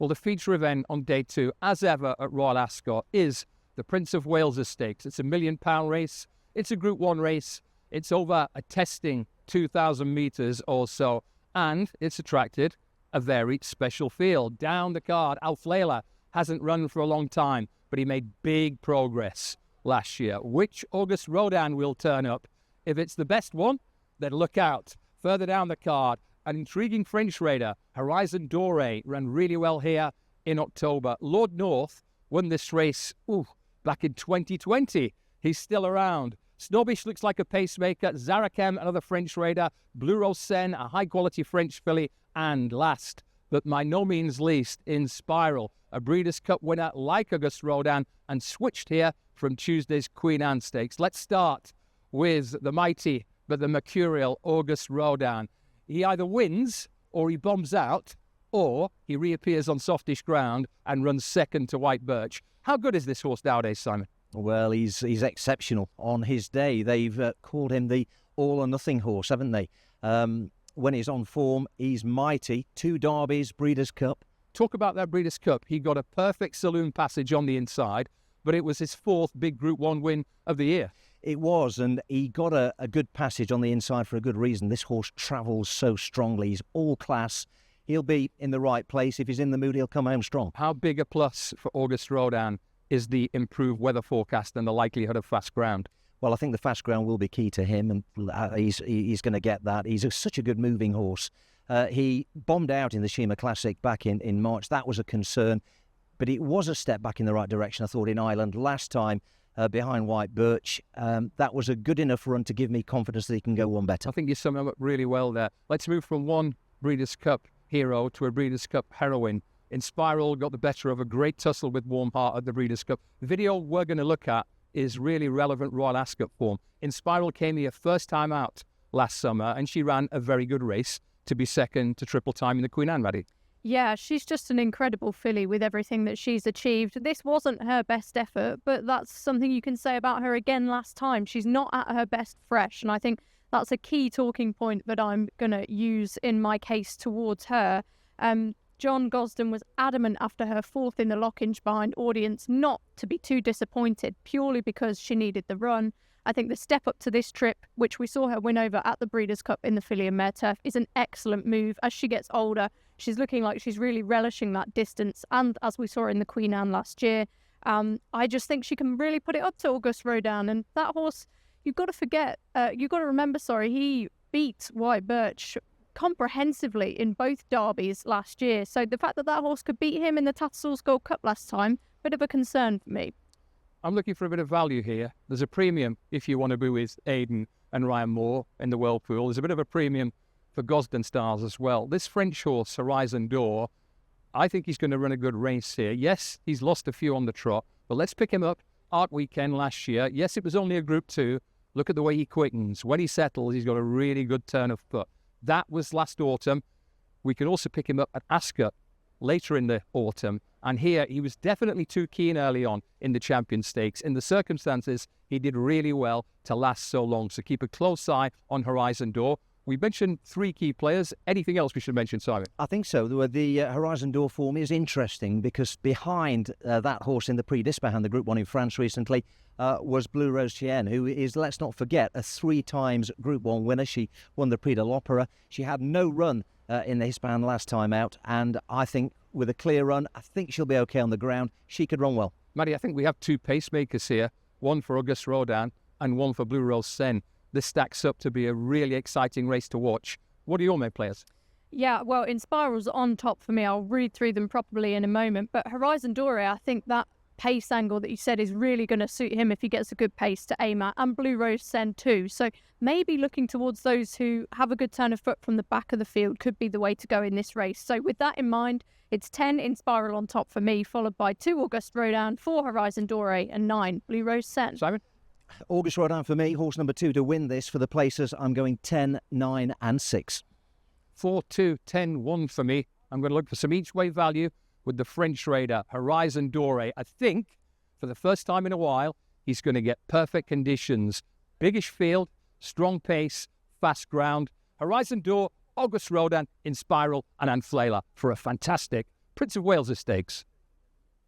Well, the feature event on day 2, as ever at Royal Ascot, is the Prince of Wales Stakes. It's a £1 million race. It's a Group 1 race. It's over a testing 2,000 metres or so. And it's attracted a very special field. Down the card, Playle hasn't run for a long time, but he made big progress last year. Which August Rodin will turn up? If it's the best one, then look out. Further down the card, an intriguing French raider, Horizon Doré, ran really well here in October. Lord North won this race back in 2020. He's still around. Snobbish looks like a pacemaker. Zarakem, another French raider. Blue Rose Sen, a high-quality French filly. And last, but by no means least, in Spiral, a Breeders' Cup winner like Auguste Rodin, and switched here from Tuesday's Queen Anne Stakes. Let's start with the mighty but the mercurial Auguste Rodin. He either wins or he bombs out, or he reappears on softish ground and runs second to White Birch. How good is this horse nowadays, Simon? Well, he's exceptional on his day. They've called him the all-or-nothing horse, haven't they? When he's on form, he's mighty. 2 derbies, Breeders' Cup. Talk about that Breeders' Cup. He got a perfect saloon passage on the inside, but it was his 4th big Group 1 win of the year. It was, and he got a good passage on the inside for a good reason. This horse travels so strongly. He's all class. He'll be in the right place. If he's in the mood, he'll come home strong. How big a plus for Auguste Rodin is the improved weather forecast and the likelihood of fast ground? Well, I think the fast ground will be key to him, and he's going to get that. He's such a good moving horse. He bombed out in the Shima Classic back in March. That was a concern, but it was a step back in the right direction, I thought, in Ireland last time. Behind White Birch. That was a good enough run to give me confidence that he can go one better. I think you summed him up really well there. Let's move from one Breeders' Cup hero to a Breeders' Cup heroine. In Spiral, got the better of a great tussle with Warm Heart at the Breeders' Cup. The video we're going to look at is really relevant Royal Ascot form. In Spiral came here first time out last summer, and she ran a very good race to be second to Triple Time in the Queen Anne, Maddy. Yeah, she's just an incredible filly with everything that she's achieved. This wasn't her best effort, but that's something you can say about her again last time. She's not at her best fresh, and I think that's a key talking point that I'm going to use in my case towards her. John Gosden was adamant after her 4th in the Lockinge behind audience not to be too disappointed, purely because she needed the run. I think the step up to this trip, which we saw her win over at the Breeders' Cup in the filly and mare turf, is an excellent move. As she gets older, she's looking like she's really relishing that distance. And as we saw in the Queen Anne last year, I just think she can really put it up to Auguste Rodin. And that horse, you've got to remember, he beat White Birch comprehensively in both derbies last year. So the fact that horse could beat him in the Tattersall's Gold Cup last time, bit of a concern for me. I'm looking for a bit of value here. There's a premium if you want to be with Aidan and Ryan Moore in the Whirlpool. There's a bit of a premium for Gosden Stars as well. This French horse, Horizon D'Or, I think he's going to run a good race here. Yes, he's lost a few on the trot, but let's pick him up. Art Weekend last year. Yes, it was only a Group 2. Look at the way he quickens. When he settles, he's got a really good turn of foot. That was last autumn. We can also pick him up at Ascot later in the autumn. And here, he was definitely too keen early on in the Champion Stakes. In the circumstances, he did really well to last so long. So keep a close eye on Horizon D'Or. We mentioned 3 key players. Anything else we should mention, Simon? I think so. The Horizon D'Or form is interesting because behind that horse in the Prix d'Ispahan, the Group 1 in France recently, was Blue Rose Chien, who is, let's not forget, a 3 times Group 1 winner. She won the Prix de l'Opera. She had no run in the Hispan last time out, and I think with a clear run, I think she'll be okay on the ground. She could run well. Maddy, I think we have 2 pacemakers here, one for Auguste Rodin and one for Blue Rose Sen. This stacks up to be a really exciting race to watch. What are your main players? Yeah, well, in Spiral's on top for me. I'll read through them properly in a moment. But Horizon D'Or, I think that pace angle that you said is really going to suit him if he gets a good pace to aim at, and Blue Rose Sen too. So maybe looking towards those who have a good turn of foot from the back of the field could be the way to go in this race. So with that in mind, it's 10 in Spiral on top for me, followed by 2 Auguste Rodin, 4 Horizon D'Or, and 9 Blue Rose Sen. Simon? Auguste Rodin for me, horse number 2 to win this. For the places, I'm going 10, 9 and 6. 4, 2, 10, 1 for me. I'm going to look for some each-way value with the French raider, Horizon D'Or. I think, for the first time in a while, he's going to get perfect conditions. Biggish field, strong pace, fast ground. Horizon D'Or, Auguste Rodin in Spiral, and Playle for a fantastic Prince of Wales Stakes.